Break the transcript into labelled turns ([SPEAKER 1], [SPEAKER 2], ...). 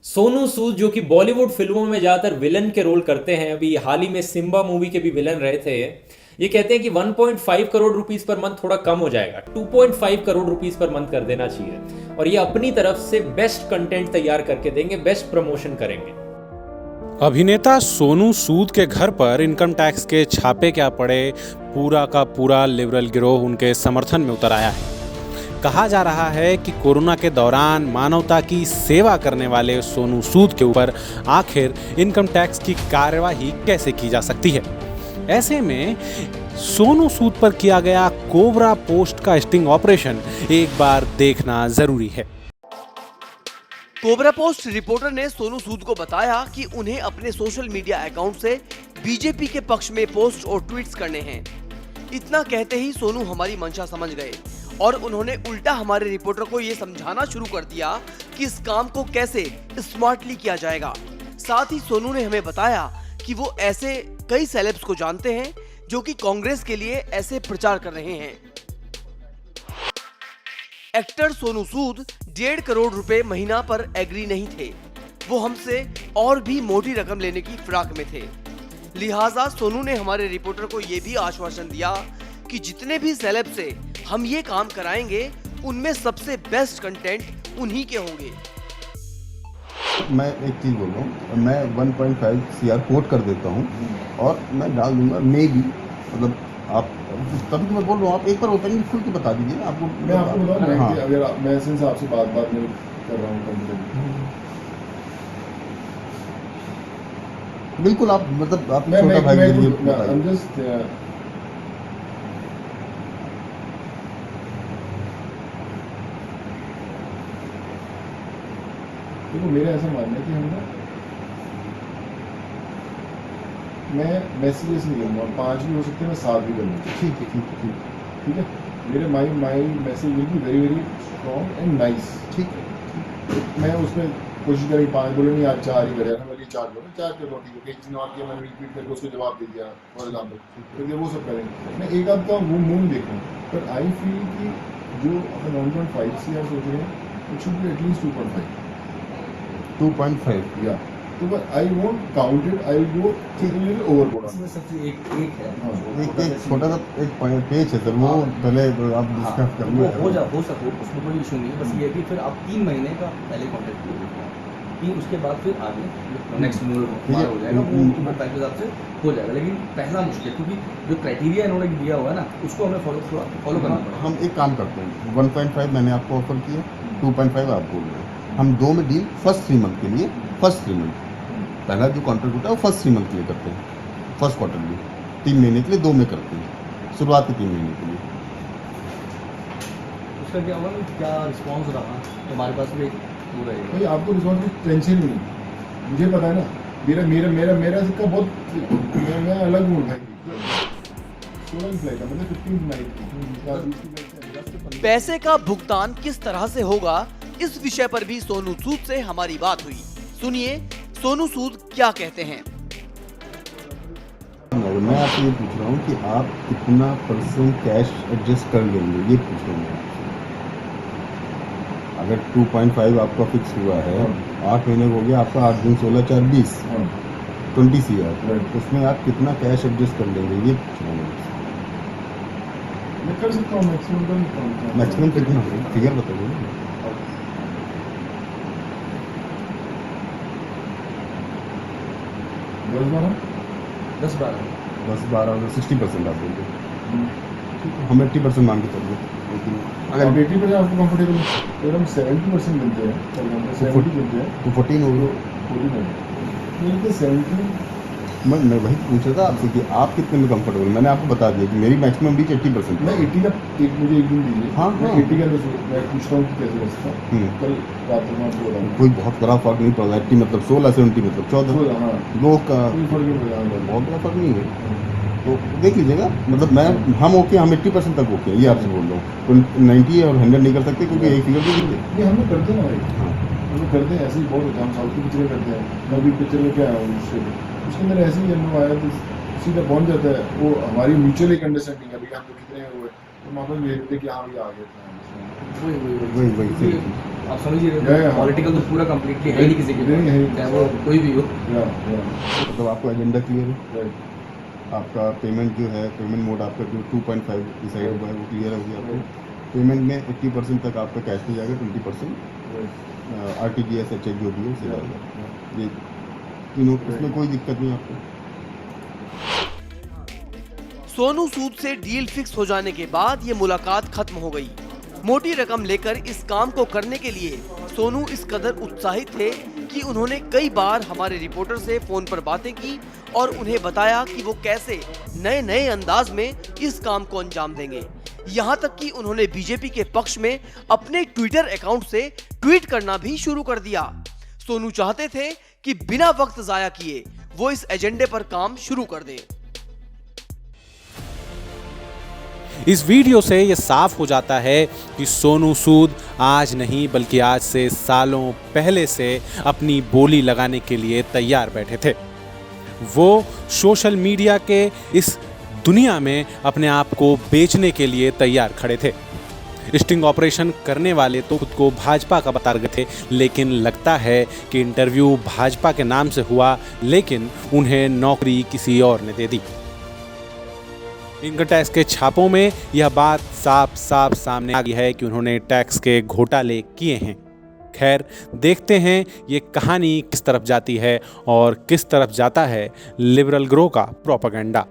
[SPEAKER 1] सोनू सूद जो कि बॉलीवुड फिल्मों में ज़्यादातर विलन के रोल करते हैं, अभी हाल ही में सिम्बा मूवी के भी विलन रहे थे। ये कहते हैं कि 1.5 करोड़ रुपीस पर मंथ थोड़ा कम हो जाएगा, 2.5 करोड़ रुपीस पर मंथ कर देना चाहिए, और ये अपनी तरफ से बेस्ट कंटेंट तैयार करके देंगे, बेस्ट प्रमोशन करेंगे।
[SPEAKER 2] अभिनेता सोनू सूद के घर पर इनकम टैक्स के छापे क्या पड़े, पूरा का पूरा लिबरल गिरोह उनके समर्थन में उतर आया है। कहा जा रहा है कि कोरोना के दौरान मानवता की सेवा करने वाले सोनू सूद के ऊपर आखिर इनकम टैक्स की कार्यवाही कैसे की जा सकती है। ऐसे में सोनू सूद पर किया गया कोबरा पोस्ट का स्टिंग ऑपरेशन एक बार देखना जरूरी है।
[SPEAKER 3] कोबरा पोस्ट रिपोर्टर ने सोनू सूद को बताया कि उन्हें अपने सोशल मीडिया अकाउंट से बीजेपी के पक्ष में पोस्ट और ट्वीट्स करने हैं। इतना कहते ही सोनू हमारी मंशा समझ गए और उन्होंने उल्टा हमारे रिपोर्टर को ये समझाना शुरू कर दिया कि इस काम को कैसे स्मार्टली किया जाएगा। साथ ही सोनू ने हमें बताया कि वो ऐसे कई सेलेब्स को जानते हैं जो कि कांग्रेस के लिए ऐसे प्रचार कर रहे हैं। एक्टर सोनू सूद 1.5 करोड़ रुपए महीना पर एग्री नहीं थे, वो हमसे और भी मोटी रकम लेने की फिराक में थे। लिहाजा सोनू ने हमारे रिपोर्टर को यह भी आश्वासन दिया कि जितने भी सेलेब से हम ये काम कराएंगे उनमें सबसे बेस्ट कंटेंट उन्हीं के होंगे।
[SPEAKER 4] मैं एक चीज़ बोल रहा हूँ, मैं 1.5 CR कोट कर देता हूँ और मैं डाल दूंगा, मे भी मतलब आप तभी तो मैं बोल रहा हूँ, आप एक बार ओपनिंग खुल के बता दीजिए ना। आपको
[SPEAKER 5] मैं आपको बता रहा हूँ
[SPEAKER 4] हाँ।
[SPEAKER 5] कि अगर मैं सिंस आपसे बात में कर रहा हूँ कंप्लेंट,
[SPEAKER 4] बिल्कुल आप मतलब आप
[SPEAKER 5] मैं
[SPEAKER 4] छोटा भाई के लिए
[SPEAKER 5] I'm just देखो मेरा ऐसा मानना है कि हम ना, मैं मैसेजेस नहीं करूँगा, 5 भी हो सकते हैं, मैं 7 भी करूँगा।
[SPEAKER 4] ठीक है।
[SPEAKER 5] ठीक है, मेरे my message will be very very strong and nice.
[SPEAKER 4] ठीक है,
[SPEAKER 5] मैं उसमें कोशिश करें 5 बोले नहीं, आज 4 ही करे, मैं बोलिए 4 करो, 4 करो, ठीक है। कहीं किसी ने और किया, मैंने रिपीट करके उसको जवाब दे दिया फॉर एग्जाम्पल, तो वो सब करेंगे। मैं एक आध का वो मूव देखूँ, पर आई फील कि जो अपन 1.5 CR सोच रहे हैं, इट शुड बी एटलीस्ट 2.5
[SPEAKER 4] 2.5
[SPEAKER 5] या तो I won't count it, I will go overboard.
[SPEAKER 6] इसमें सबसे एक है
[SPEAKER 4] एक छोटा सा एक पेज है सर, वो पहले आप डिस्कस कर लो।
[SPEAKER 6] हो सको उसमें कोई इशू नहीं है। बस ये है कि फिर आप 3 महीने का पहले कॉन्टेक्ट कीजिए, 3 उसके बाद फिर आगे नेक्स्ट मूव हो जाएगा, वो 2.5 के हिसाब से हो जाएगा। लेकिन पहला मुश्किल, क्योंकि जो क्राइटेरिया इन्होंने दिया हुआ है ना, उसको हमें फॉलो करना पड़ेगा।
[SPEAKER 4] हम एक काम करते हैं, 1.5 मैंने आपको ऑफर किया, 2.5 आप बोल रहे हैं, हम 2 में डील फर्स्ट 3 मंथ के लिए, फर्स्ट 3 मंथ पहला जो कॉन्ट्रैक्ट होता है वो फर्स्ट 3 मंथ के लिए करते हैं, फर्स्ट क्वार्टर में 3 महीने के लिए 2 में करते हैं, शुरुआत के 3 महीने के लिए।
[SPEAKER 6] उसका क्या होगा, क्या रिस्पॉन्स रहा हमारे पास भी पूरा है
[SPEAKER 5] भाई, आपको रिस्पॉन्स की टेंशन नहीं, मुझे पता है ना, मेरा मेरा मेरा मेरा सिक्का बहुत, मैं अलग हूँ भाई। 16 फ्लाइट मतलब 15 नाइट।
[SPEAKER 3] पैसे का भुगतान किस तरह से होगा, इस विषय पर भी सोनू सूद से हमारी बात हुई। सुनिए सोनू सूद क्या कहते हैं।
[SPEAKER 4] मैं आपसे ये पूछ रहा हूँ कि आप कितना % कैश एडजस्ट कर लेंगे, ये पूछ रहा हूँ। अगर 2.5 आपका फिक्स हुआ है, 8 महीने हो गया आपका, 8 दिन 16 4 20 20 CR, उसमें आप कितना कैश एडजस्ट कर लेंगे, ये पूछ रहा हूँ।
[SPEAKER 5] मैं कर सकता हूँ
[SPEAKER 4] मैक्सिमम कितना फिगर बताइए ना। 10-12 60% आप बोलते हैं, ठीक है, हम 80% मान के चलिए। लेकिन
[SPEAKER 5] अगर 80% आपको कंफर्टेबल है, अगर हम 70% मिलते हैं, 70 मिलते हैं
[SPEAKER 4] तो 14 हो गया।
[SPEAKER 5] 70
[SPEAKER 4] मैं वही पूछ रहा था आपसे कि आप कितने में कंफर्टेबल। मैंने आपको बता दिया कि मेरी मैक्सिमम बीच 80%।
[SPEAKER 5] मैं 80 का मुझे एक दिन दीजिए।
[SPEAKER 4] हाँ,
[SPEAKER 5] मैं
[SPEAKER 4] हाँ।
[SPEAKER 5] 80 का मैं पूछता हूँ कि कैसे बचता है। कल रात में आपको बताऊँ,
[SPEAKER 4] कोई बहुत बड़ा फर्क नहीं पड़ता। 80 मतलब 16, 70 मतलब 14,
[SPEAKER 5] हाँ,
[SPEAKER 4] लोग का
[SPEAKER 5] कोई फर्क नहीं पड़ेगा।
[SPEAKER 4] बहुत बड़ा फर्क नहीं है। तो देख लीजिएगा, मतलब हम ओके, हम 80% तक ओके, ये आपसे बोल रहा हूँ। तो 90 और 100 नहीं कर सकते क्योंकि एक फिगर भी
[SPEAKER 5] ये हम लोग करते हैं भाई, हम लोग करते हैं, ऐसे ही बहुत होता है। हम साउथ की पिक्चर करते हैं, मैं भी पिक्चर में क्या आया हूँ, उसके अंदर ऐसे ही हम लोग आया तो सीधा पहुँच जाता है। वो हमारी म्यूचुअल एक अंडरस्टैंडिंग है, भैया हम लोग कितने हुए, तो वहाँ पर भेजते कि हाँ भैया आ गए।
[SPEAKER 4] वही
[SPEAKER 6] आप समझिए
[SPEAKER 5] Yeah.
[SPEAKER 6] पॉलिटिकल तो पूरा कंप्लीटली है ही नहीं किसी के
[SPEAKER 5] नहीं, है ही।
[SPEAKER 6] पास, चाहे वो कोई भी हो।
[SPEAKER 4] मतलब आपका एजेंडा क्लियर है, आपका पेमेंट जो है, पेमेंट मोड आपका जो 2.5 डिसाइड हुआ है वो क्लियर हो गया आपको। पेमेंट में 80% तक आपका कैश में जाएगा, 20% RTGS या चेक जो भी है उससे जाएगा। ये तीनों, इसमें कोई दिक्कत नहीं आपको।
[SPEAKER 3] सोनू सूद से डील फिक्स हो जाने के बाद ये मुलाकात खत्म हो गई। मोटी रकम लेकर इस काम को करने के लिए सोनू इस कदर उत्साहित थे कि उन्होंने कई बार हमारे रिपोर्टर से फोन पर बातें की और उन्हें बताया कि वो कैसे नए नए अंदाज में इस काम को अंजाम देंगे। यहाँ तक कि उन्होंने बीजेपी के पक्ष में अपने ट्विटर अकाउंट से ट्वीट करना भी शुरू कर दिया। सोनू चाहते थे कि बिना वक्त जाया किए वो इस एजेंडे पर काम शुरू कर दें।
[SPEAKER 2] इस वीडियो से ये साफ हो जाता है कि सोनू सूद आज नहीं बल्कि आज से सालों पहले से अपनी बोली लगाने के लिए तैयार बैठे थे। वो सोशल मीडिया के इस दुनिया में अपने आप को बेचने के लिए तैयार खड़े थे। स्टिंग ऑपरेशन करने वाले तो खुद को भाजपा का बता रहे थे, लेकिन लगता है कि इंटरव्यू भाजपा के नाम से हुआ, लेकिन उन्हें नौकरी किसी और ने दे दी। इनकम टैक्स के छापों में यह बात साफ साफ सामने आ गई है कि उन्होंने टैक्स के घोटाले किए हैं। खैर, देखते हैं ये कहानी किस तरफ जाती है और किस तरफ जाता है लिबरल ग्रो का प्रोपेगेंडा।